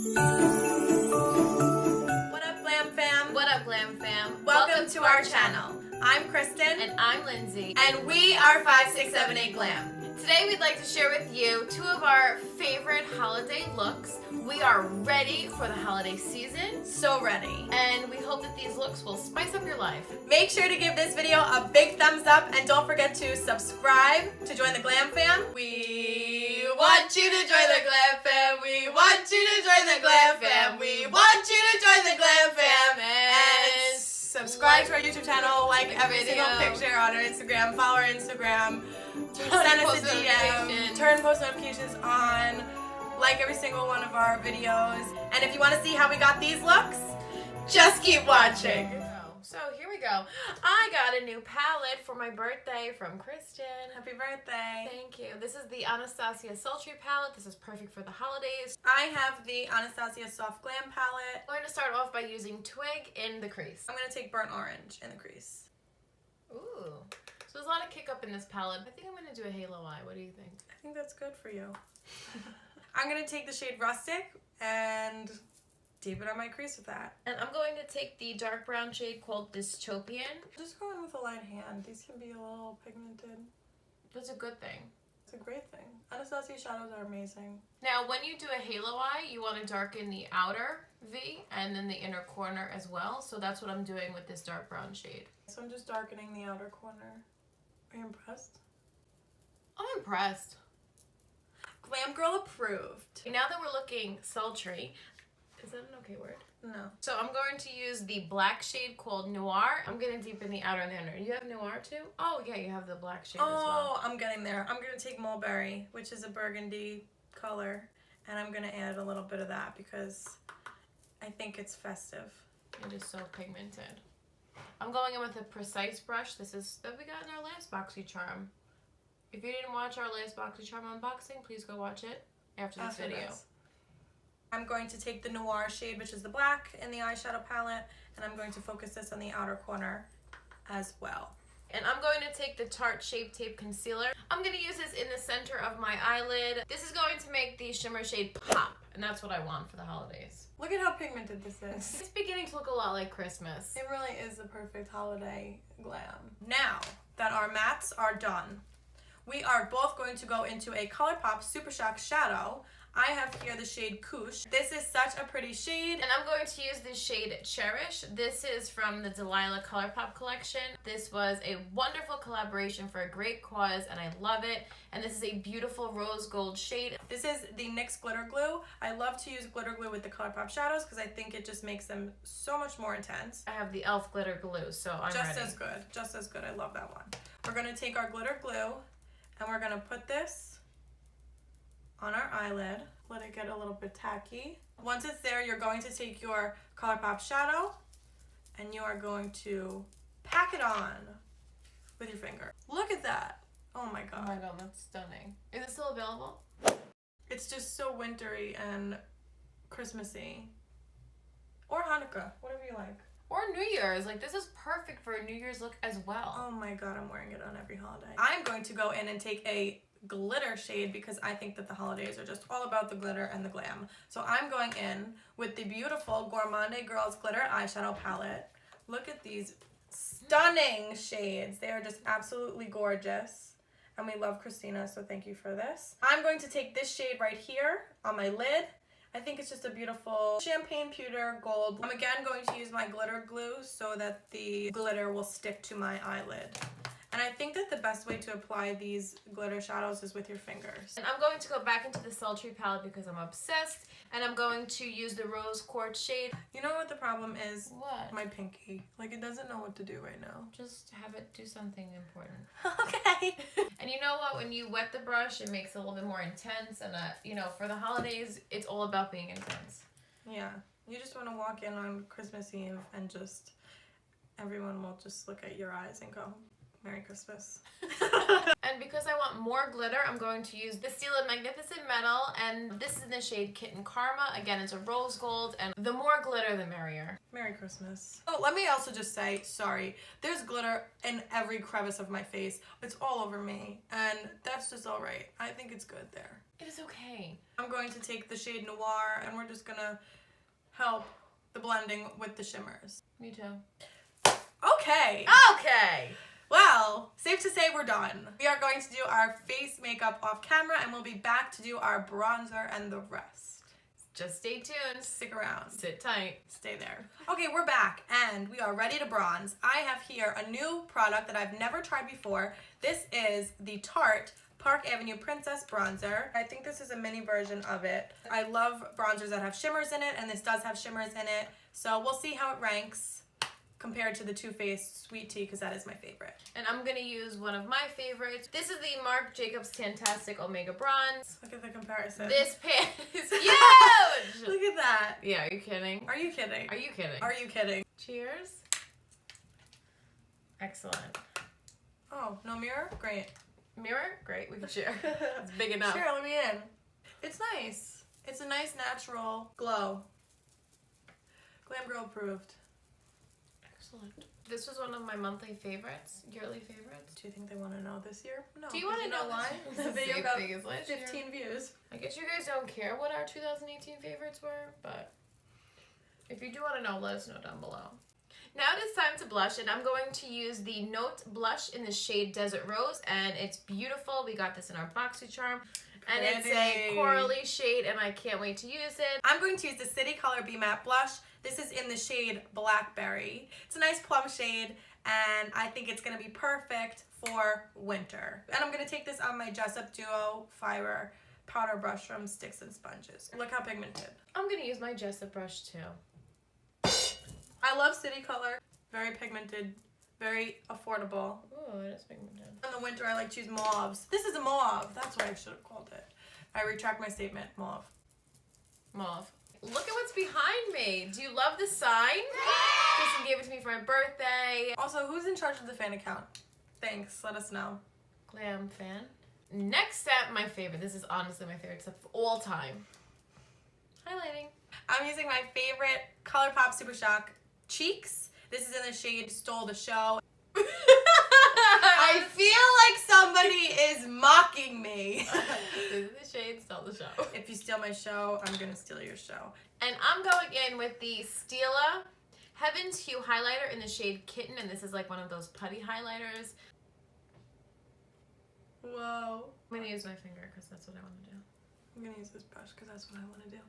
What up, Glam Fam? What up, Glam Fam? Welcome to our channel. I'm Kristen. And I'm Lindsay. And we are 5678 Glam. Today we'd like to share with you two of our favorite holiday looks. We are ready for the holiday season. So ready. And we hope that these looks will spice up your life. Make sure to give this video a big thumbs up and don't forget to subscribe to join the Glam Fam. We want you to join the Glam Fam. We want you to join the Glam Fam. We want you to join the Glam Fam. And subscribe to our YouTube channel, like every single picture on our Instagram, follow our Instagram, send us a DM, turn post notifications on, like every single one of our videos. And if you want to see how we got these looks, just keep watching. So here we go. I got a new palette for my birthday from KRISTEN. Happy birthday. Thank you. This is the Anastasia Sultry palette. This is perfect for the holidays. I have the Anastasia Soft Glam palette. I'm going to start off by using Twig in the crease. I'm going to take Burnt Orange in the crease. Ooh. So there's a lot of kick up in this palette. I think I'm going to do a halo eye. What do you think? I think that's good for you. I'm going to take the shade Rustic and deepen on my crease with that. And I'm going to take the dark brown shade called Dystopian. Just go in with a light hand. These can be a little pigmented. That's a good thing. It's a great thing. Anastasia shadows are amazing. Now, when you do a halo eye, you want to darken the outer V and then the inner corner as well. So that's what I'm doing with this dark brown shade. So I'm just darkening the outer corner. Are you impressed? I'm impressed. Glam Girl approved. Now that we're looking sultry, is that an okay word? No. So I'm going to use the black shade called Noir. I'm going to deepen the outer and the inner. You have Noir too? Oh yeah, you have the black shade as well. Oh, I'm getting there. I'm going to take Mulberry, which is a burgundy color, and I'm going to add a little bit of that because I think it's festive. It is so pigmented. I'm going in with a precise brush. This is that we got in our last BoxyCharm. If you didn't watch our last BoxyCharm unboxing, please go watch it after this video. I'm going to take the Noir shade, which is the black in the eyeshadow palette, and I'm going to focus this on the outer corner as well. And I'm going to take the Tarte Shape Tape Concealer. I'm going to use this in the center of my eyelid. This is going to make the shimmer shade pop, and that's what I want for the holidays. Look at how pigmented this is. It's beginning to look a lot like Christmas. It really is the perfect holiday glam. Now that our mattes are done, we are both going to go into a Colourpop Super Shock Shadow. I have here the shade Couche. This is such a pretty shade. And I'm going to use this shade Cherish. This is from the Delilah Colourpop collection. This was a wonderful collaboration for a great cause, and I love it. And this is a beautiful rose gold shade. This is the NYX Glitter Glue. I love to use glitter glue with the Colourpop shadows because I think it just makes them so much more intense. I have the e.l.f. Glitter Glue, so I'm ready. Just as good. Just as good. I love that one. We're going to take our glitter glue and we're going to put this on our eyelid. Let it get a little bit tacky. Once it's there, you're going to take your Colourpop shadow and you are going to pack it on with your finger. Look at that. Oh my god. Oh my god, that's stunning. Is it still available? It's just so wintry and Christmassy. Or Hanukkah, whatever you like. Or New Year's. Like, this is perfect for a New Year's look as well. Oh my god, I'm wearing it on every holiday. I'm going to go in and take a glitter shade because I think that the holidays are just all about the glitter and the glam. So I'm going in with the beautiful Gourmande Girls Glitter Eyeshadow Palette. Look at these stunning shades. They are just absolutely gorgeous. And we love Christina, so thank you for this. I'm going to take this shade right here on my lid. I think it's just a beautiful champagne pewter gold. I'm again going to use my glitter glue so that the glitter will stick to my eyelid. And I think that the best way to apply these glitter shadows is with your fingers. And I'm going to go back into the Sultry palette because I'm obsessed. And I'm going to use the Rose Quartz shade. You know what the problem is? What? My pinky. Like, it doesn't know what to do right now. Just have it do something important. Okay. And you know what? When you wet the brush, it makes it a little bit more intense. And, you know, for the holidays, it's all about being intense. Yeah. You just want to walk in on Christmas Eve and just, everyone will just look at your eyes and go, Merry Christmas. And because I want more glitter, I'm going to use the Stila Magnificent Metal, and this is in the shade Kitten Karma. Again, it's a rose gold, and the more glitter, the merrier. Merry Christmas. Oh, let me also just say, sorry, there's glitter in every crevice of my face. It's all over me, and that's just all right. I think it's good there. It is okay. I'm going to take the shade Noir and we're just gonna help the blending with the shimmers. Me too. Okay. Okay. Well, safe to say we're done. We are going to do our face makeup off camera and we'll be back to do our bronzer and the rest. Just stay tuned. Stick around. Sit tight. Stay there. Okay, we're back and we are ready to bronze. I have here a new product that I've never tried before. This is the Tarte Park Avenue Princess Bronzer. I think this is a mini version of it. I love bronzers that have shimmers in it, and this does have shimmers in it. So we'll see how it ranks compared to the Too Faced Sweet Tea, because that is my favorite. And I'm gonna use one of my favorites. This is the Marc Jacobs Tantastic Omega Bronze. Look at the comparison. This pan is huge! Look at that. Yeah, are you kidding? Are you kidding? Are you kidding? Are you kidding? Cheers. Excellent. Oh, no mirror? Great. Mirror? Great, we can share. It's big enough. Sure, let me in. It's nice. It's a nice natural glow. Glam Girl approved. Excellent. This was one of my monthly favorites, yearly favorites. Do you think they want to know this year? No. Do you want to know why? this? The video Same got thing as last 15 year. views. I guess you guys don't care what our 2018 favorites were, but if you do want to know, let us know down below. Now it is time to blush, and I'm going to use the Note blush in the shade Desert Rose, and it's beautiful. We got this in our BoxyCharm, and it's a corally shade, and I can't wait to use it. I'm going to use the City Color Be Matte Blush. This is in the shade Blackberry. It's a nice plum shade, and I think it's going to be perfect for winter. And I'm going to take this on my Jessup Duo Fiber powder brush from Stix and Sponges. Look how pigmented. I'm going to use my Jessup brush, too. I love City Color. Very pigmented, very affordable. Oh, it is pigmented. In the winter, I like to use mauves. This is a mauve. That's what I should have called it. I retract my statement. Mauve. Mauve. Look at what's behind me. Do you love the sign? Kristen gave it to me for my birthday. Also, who's in charge of the fan account? Thanks. Let us know. Glam fan. Next step, my favorite. This is honestly my favorite step of all time. Highlighting. I'm using my favorite Colourpop Super Shock Cheeks. This is in the shade Stole the Show. I feel like somebody is mocking me. This is the shade Stole the Show. If you steal my show, I'm gonna steal your show. And I'm going in with the Stila Heaven's Hue highlighter in the shade Kitten, and this is like one of those putty highlighters. Whoa. I'm gonna use my finger because that's what I want to do. I'm gonna use this brush because that's what I want to do.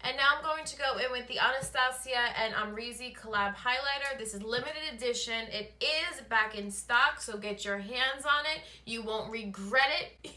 And now I'm going to go in with the Anastasia and Amrezy collab highlighter. This is limited edition. It is back in stock, so get your hands on it. You won't regret it.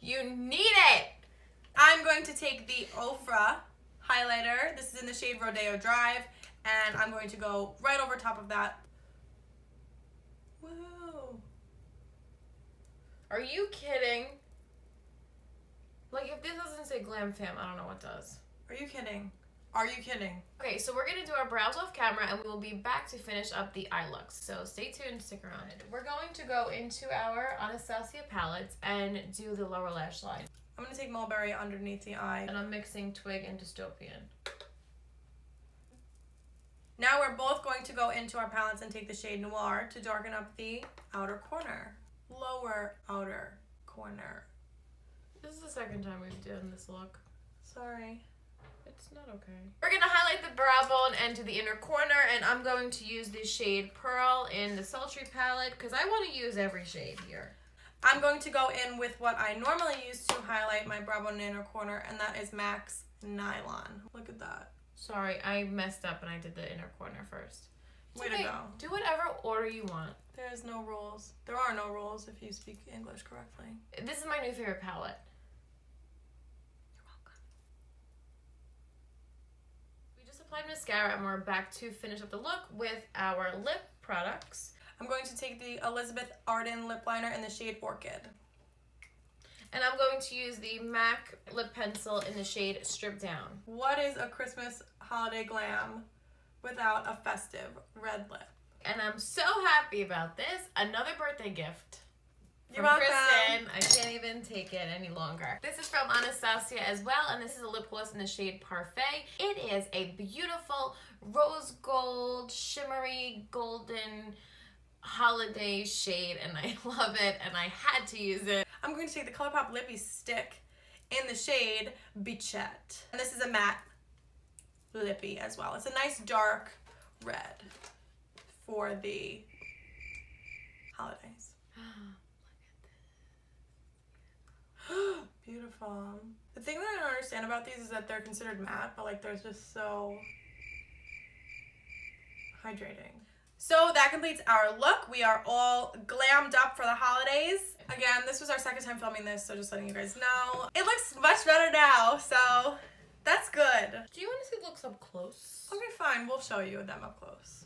You need it. I'm going to take the Ofra highlighter. This is in the shade Rodeo Drive, and I'm going to go right over top of that. Whoa. Are you kidding? Like, if this doesn't say Glam Fam, I don't know what does. Are you kidding? Are you kidding? Okay, so we're gonna do our brows off camera, and we will be back to finish up the eye looks. So stay tuned, stick around. We're going to go into our Anastasia palettes and do the lower lash line. I'm gonna take Mulberry underneath the eye. And I'm mixing Twig and Dystopian. Now we're both going to go into our palettes and take the shade Noir to darken up the outer corner. Lower outer corner. This is the second time we've done this look. Sorry. It's not okay. We're gonna highlight the brow bone and to the inner corner, and I'm going to use the shade Pearl in the Sultry palette because I want to use every shade here. I'm going to go in with what I normally use to highlight my brow bone and inner corner, and that is NYX Nylon. Look at that. Sorry, I messed up and I did the inner corner first. Way to go. Do whatever order you want. There is no rules. There are no rules if you speak English correctly. This is my new favorite palette. You're welcome. We just applied mascara and we're back to finish up the look with our lip products. I'm going to take the Elizabeth Arden lip liner in the shade Orchid. And I'm going to use the MAC lip pencil in the shade Strip Down. What is a Christmas holiday glam without a festive red lip? And I'm so happy about this. Another birthday gift. You're From welcome. KRISTEN. I can't even take it any longer. This is from Anastasia as well, and this is a lip gloss in the shade Parfait. It is a beautiful rose gold, shimmery, golden holiday shade and I love it and I had to use it. I'm going to take the Colourpop Lippie stick in the shade Bitchette. And this is a matte Lippie as well. It's a nice dark red for the holidays. Beautiful. The thing that I don't understand about these is that they're considered matte, but like they're just so hydrating. So that completes our look. We are all glammed up for the holidays. Again, this was our second time filming this, so just letting you guys know. It looks much better now, so that's good. Do you want to see looks up close? Okay, fine. We'll show you them up close.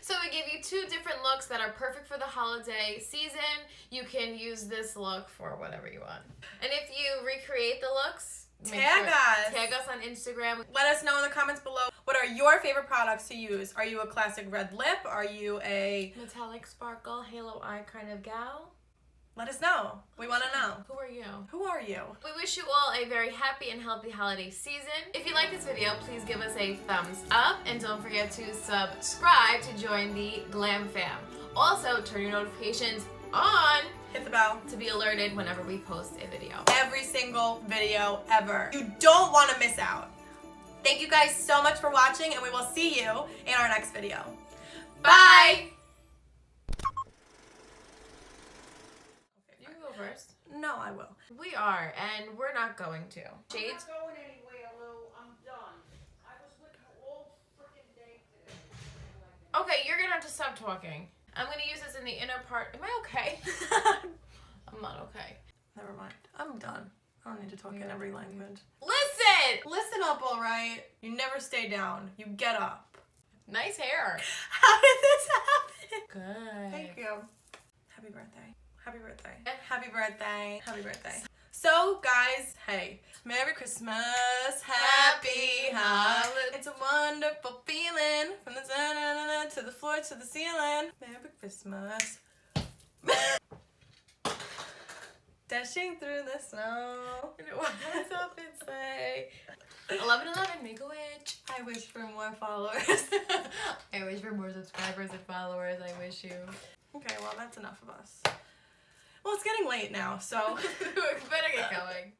So we gave you two different looks that are perfect for the holiday season. You can use this look for whatever you want. And if you recreate the looks, Tag us. Tag us on Instagram. Let us know in the comments below, what are your favorite products to use? Are you a classic red lip? Are you a metallic sparkle, halo eye kind of gal? Let us know. We want to know. Who are you? Who are you? We wish you all a very happy and healthy holiday season. If you like this video, please give us a thumbs up and don't forget to subscribe to join the GLAM fam. Also, turn your notifications on. Hit the bell to be alerted whenever we post a video. Every single video ever. You don't want to miss out. Thank you guys so much for watching, and we will see you in our next video. Bye! You can go first. No, I will. We are, and we're not going to. Shades? I'm not going anywhere, Lou. I'm done. I was with you all freaking day today. Okay, you're gonna have to stop talking. I'm gonna use this in the inner part. Am I okay? I'm not okay. Never mind. I'm done. I don't need to talk in every language. Listen! Listen up, alright? You never stay down. You get up. Nice hair. How did this happen? Good. Thank you. Happy birthday. Happy birthday. Happy birthday. Happy birthday. So, guys, hey. Merry Christmas. Happy holidays. It's a wonderful feeling. From the sun to the floor to the ceiling. Merry Christmas. Dashing through the snow. What's up and say? 11/11, make a wish. I wish for more followers. I wish for more subscribers and followers. I wish you. Okay, well, that's enough of us. Well, it's getting late now, so We better get going.